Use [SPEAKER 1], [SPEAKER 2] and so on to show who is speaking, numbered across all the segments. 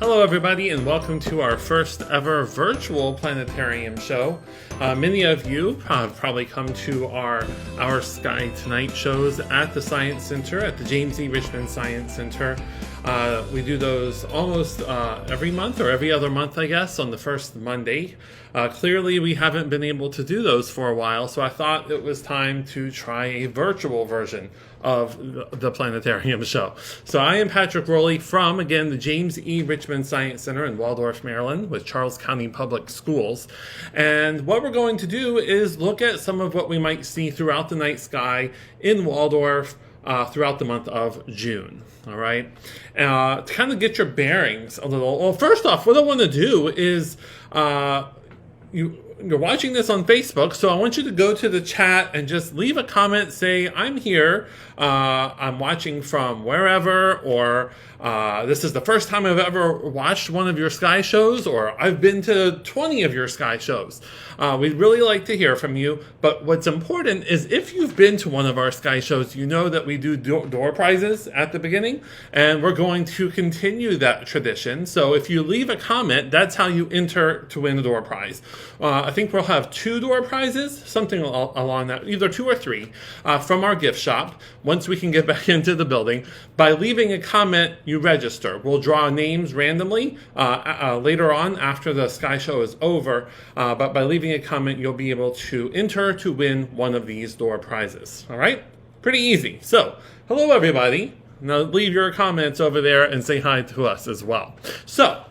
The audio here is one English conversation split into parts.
[SPEAKER 1] Hello, everybody, and welcome to our first ever virtual planetarium show. Many of you have probably come to our Sky Tonight shows at the Science Center, at the James E. Richmond Science Center. We do those almost every month, or every other month, I guess, on the first Monday. Clearly, we haven't been able to do those for a while, so I thought it was time to try a virtual version of the planetarium show. So I am Patrick Rowley from, again, the James E. Richmond Science Center in Waldorf, Maryland, with Charles County Public Schools. And what we're going to do is look at some of what we might see throughout the night sky in Waldorf throughout the month of June. All right. To kind of get your bearings a little. Well, first off, what I want to do is you're watching this on Facebook, so I want you to go to the chat and just leave a comment. Say, I'm here. I'm watching from wherever, or this is the first time I've ever watched one of your Sky shows, or I've been to 20 of your Sky shows. We'd really like to hear from you, but what's important is if you've been to one of our Sky shows, you know that we do door prizes at the beginning, and we're going to continue that tradition. So if you leave a comment, that's how you enter to win a door prize. I think we'll have 2 door prizes, something along that, either 2 or 3, from our gift shop once we can get back into the building. By leaving a comment, you register. We'll draw names randomly later on after the Sky show is over, but by leaving a comment, you'll be able to enter to win one of these door prizes. All right? Pretty easy. So, hello everybody. Now leave your comments over there and say hi to us as well. So,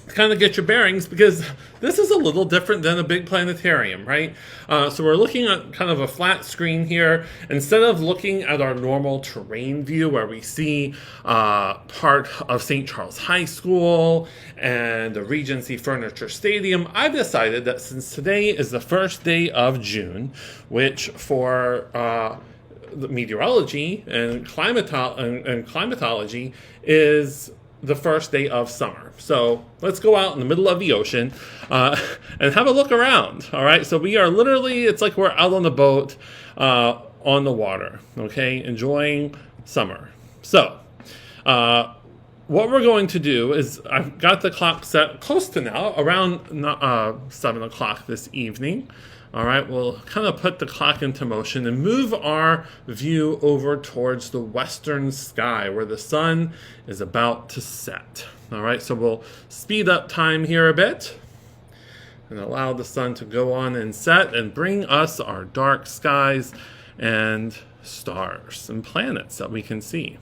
[SPEAKER 1] kind of get your bearings, because this is a little different than a big planetarium, right? So we're looking at kind of a flat screen here. Instead of looking at our normal terrain view where we see part of St. Charles High School and the Regency Furniture Stadium, I've decided that since today is the first day of June, which for the meteorology and climatology is the first day of summer. So let's go out in the middle of the ocean and have a look around. All right. So we are literally, it's like we're out on the boat on the water. Okay. Enjoying summer. So what we're going to do is I've got the clock set close to now, around 7 o'clock this evening. All right, we'll kind of put the clock into motion and move our view over towards the western sky where the sun is about to set. All right, so we'll speed up time here a bit and allow the sun to go on and set and bring us our dark skies and stars and planets that we can see.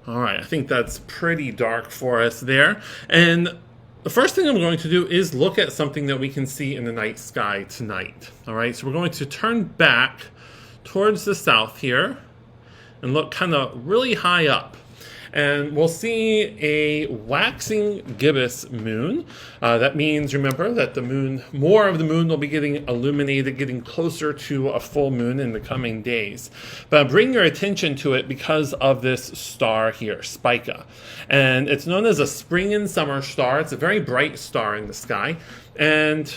[SPEAKER 1] All right, I think that's pretty dark for us there. And the first thing I'm going to do is look at something that we can see in the night sky tonight. All right, so we're going to turn back towards the south here and look kind of really high up. And we'll see a waxing gibbous moon. That means, remember, that the moon, more of the moon will be getting illuminated, getting closer to a full moon in the coming days. But bring your attention to it because of this star here, Spica. And it's known as a spring and summer star. It's a very bright star in the sky. And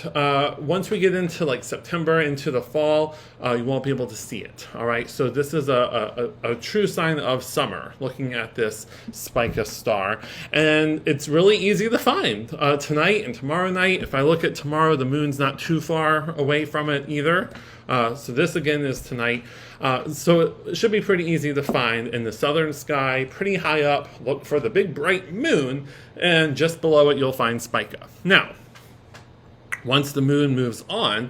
[SPEAKER 1] once we get into like September, into the fall, you won't be able to see it. All right, so this is a true sign of summer, looking at this Spica star. And it's really easy to find tonight and tomorrow night. If I look at tomorrow, the moon's not too far away from it either. So this again is tonight. So it should be pretty easy to find in the southern sky, pretty high up. Look for the big bright moon, and just below it you'll find Spica. Now, once the moon moves on,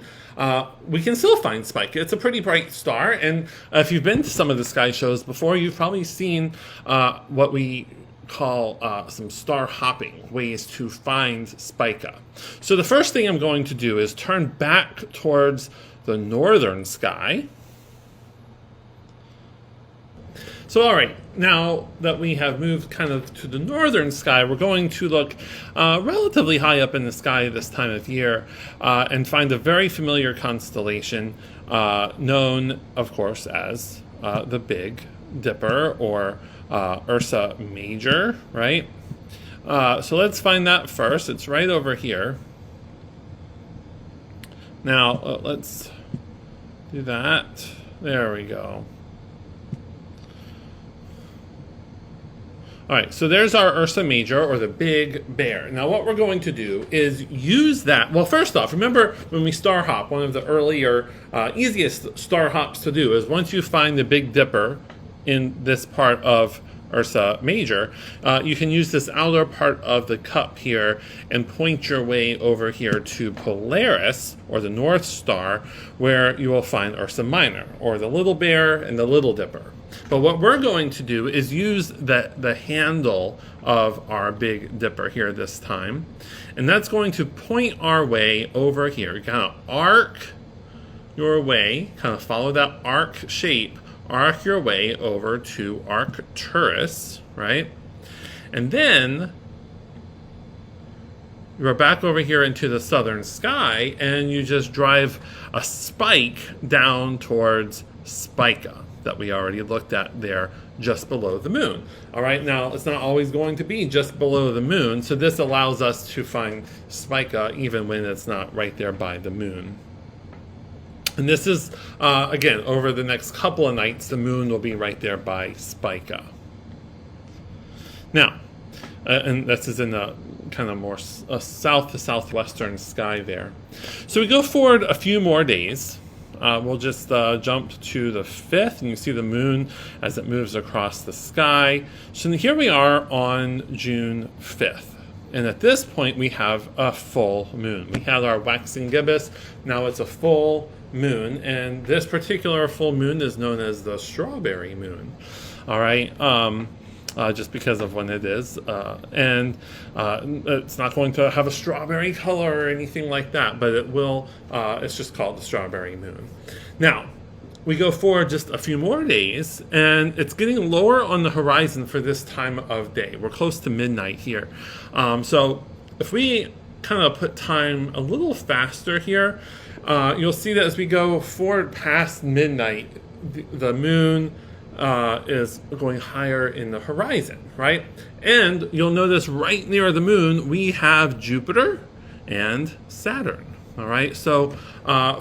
[SPEAKER 1] we can still find Spica. It's a pretty bright star, and if you've been to some of the sky shows before, you've probably seen what we call some star hopping, ways to find Spica. So the first thing I'm going to do is turn back towards the northern sky. So, all right, now that we have moved kind of to the northern sky, we're going to look relatively high up in the sky this time of year and find a very familiar constellation known, of course, as the Big Dipper, or Ursa Major, right? So let's find that first. It's right over here. Now, let's do that. There we go. All right, so there's our Ursa Major, or the Big Bear. Now what we're going to do is use that. Well, first off, remember when we star hop, one of the earlier, easiest star hops to do is once you find the Big Dipper in this part of Ursa Major, you can use this outer part of the cup here and point your way over here to Polaris, or the North Star, where you will find Ursa Minor, or the Little Bear and the Little Dipper. But what we're going to do is use the handle of our Big Dipper here this time, and that's going to point our way over here. You kind of arc your way, kind of follow that arc shape, arc your way over to Arcturus, right? And then you're back over here into the southern sky, and you just drive a spike down towards Spica that we already looked at there just below the moon. All right, now it's not always going to be just below the moon, so this allows us to find Spica even when it's not right there by the moon. And this is, again, over the next couple of nights, the moon will be right there by Spica. Now, and this is in the kind of more south to southwestern sky there. So we go forward a few more days. We'll just jump to the 5th, and you see the moon as it moves across the sky. So here we are on June 5th. And at this point, we have a full moon. We had our waxing gibbous. Now it's a full moon. And this particular full moon is known as the strawberry moon. All right. Just because of when it is. And it's not going to have a strawberry color or anything like that, but it will, it's just called the strawberry moon. Now, we go forward just a few more days, and it's getting lower on the horizon for this time of day. We're close to midnight here. So if we kind of put time a little faster here, you'll see that as we go forward past midnight, the moon is going higher in the horizon, right? And you'll notice right near the moon, we have Jupiter and Saturn. All right, so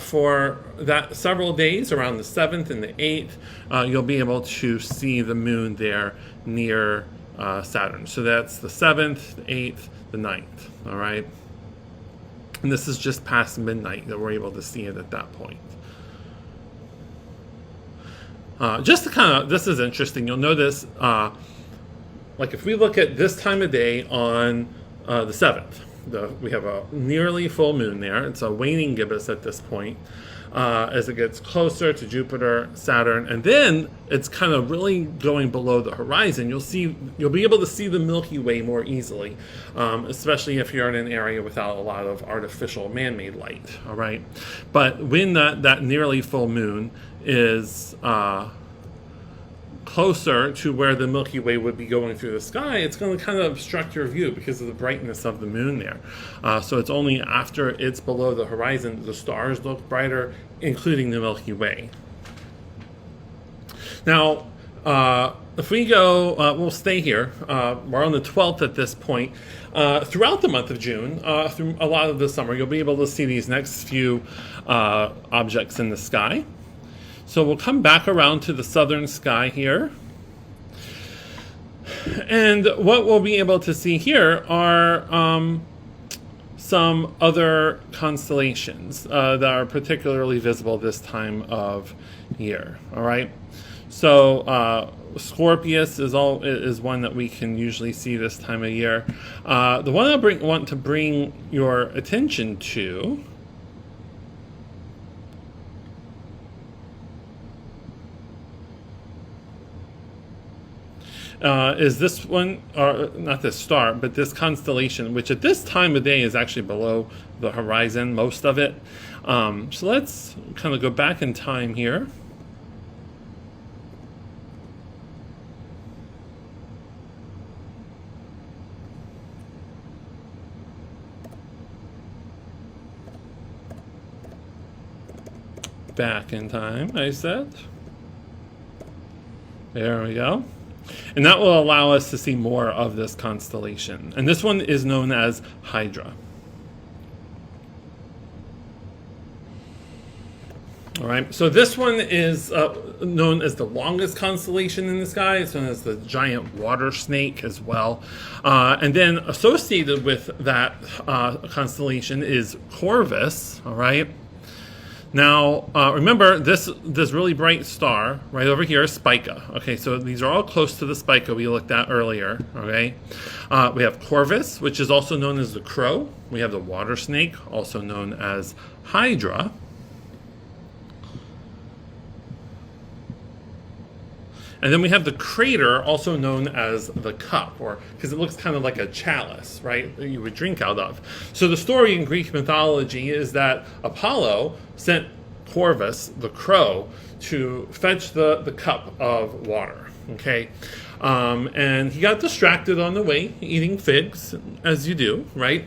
[SPEAKER 1] for that several days, around the 7th and the 8th, you'll be able to see the moon there near Saturn. So that's the 7th, the 8th, the 9th, all right? And this is just past midnight that we're able to see it at that point. Just to kind of, this is interesting, you'll notice, like if we look at this time of day on the 7th, we have a nearly full moon there. It's a waning gibbous at this point. As it gets closer to Jupiter, Saturn, and then it's kind of really going below the horizon. You'll be able to see the Milky Way more easily, especially if you're in an area without a lot of artificial man-made light. All right, but when that nearly full moon is closer to where the Milky Way would be going through the sky, it's going to kind of obstruct your view because of the brightness of the moon there. So it's only after it's below the horizon that the stars look brighter, including the Milky Way. Now, if we go, we'll stay here. We're on the 12th at this point. Throughout the month of June, through a lot of the summer, you'll be able to see these next few objects in the sky. So we'll come back around to the southern sky here. And what we'll be able to see here are some other constellations that are particularly visible this time of year. All right. So Scorpius is one that we can usually see this time of year. The one I want to bring your attention to is this one, or not this star, but this constellation, which at this time of day is actually below the horizon, most of it. So let's kind of go back in time here. Back in time, I said. There we go. And that will allow us to see more of this constellation. And this one is known as Hydra. All right, so this one is known as the longest constellation in the sky. It's known as the giant water snake as well. And then associated with that constellation is Corvus, all right? Now, remember, this really bright star right over here is Spica. Okay, so these are all close to the Spica we looked at earlier, okay? We have Corvus, which is also known as the Crow. We have the water snake, also known as Hydra. And then we have the crater, also known as the cup, or because it looks kind of like a chalice, right, that you would drink out of. So the story in Greek mythology is that Apollo sent Corvus, the crow, to fetch the cup of water, okay? And he got distracted on the way, eating figs, as you do, right?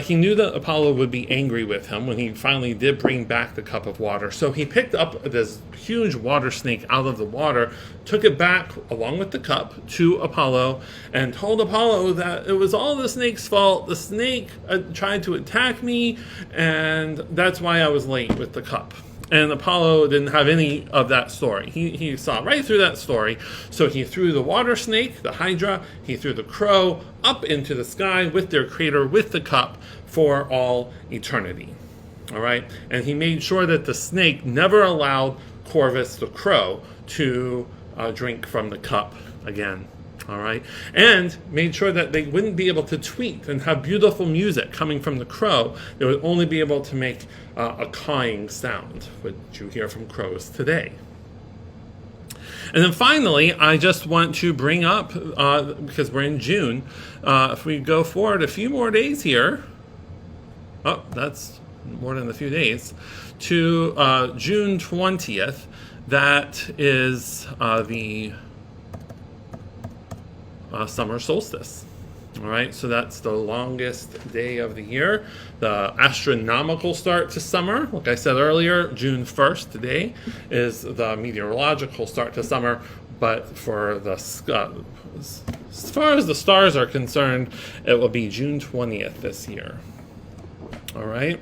[SPEAKER 1] He knew that Apollo would be angry with him when he finally did bring back the cup of water. So he picked up this huge water snake out of the water, took it back along with the cup to Apollo, and told Apollo that it was all the snake's fault. The snake tried to attack me, and that's why I was late with the cup. And Apollo didn't have any of that story. He saw right through that story. So he threw the water snake, the Hydra, he threw the crow up into the sky with their crater, with the cup, for all eternity. All right? And he made sure that the snake never allowed Corvus, the crow, to drink from the cup again. All right, and made sure that they wouldn't be able to tweet and have beautiful music coming from the crow. They would only be able to make a cawing sound, which you hear from crows today. And then finally, I just want to bring up, because we're in June, if we go forward a few more days here, oh, that's more than a few days, to June 20th, that is the summer solstice. All right, so that's the longest day of the year, the astronomical start to summer. Like I said earlier, June 1st today is the meteorological start to summer, but for the as far as the stars are concerned, it will be June 20th this year. All right.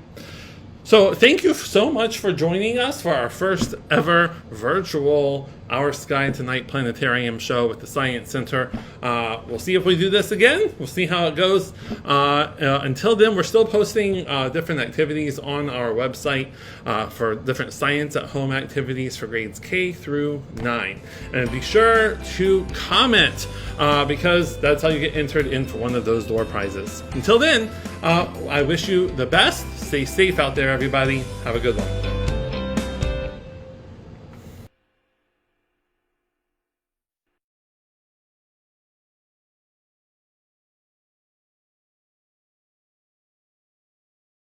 [SPEAKER 1] So thank you so much for joining us for our first ever virtual Our Sky Tonight Planetarium show with the Science Center. We'll see if we do this again. We'll see how it goes. Until then, we're still posting different activities on our website for different science at home activities for grades K through 9. And be sure to comment because that's how you get entered in for one of those door prizes. Until then, I wish you the best. Stay safe out there, everybody. Have a good one.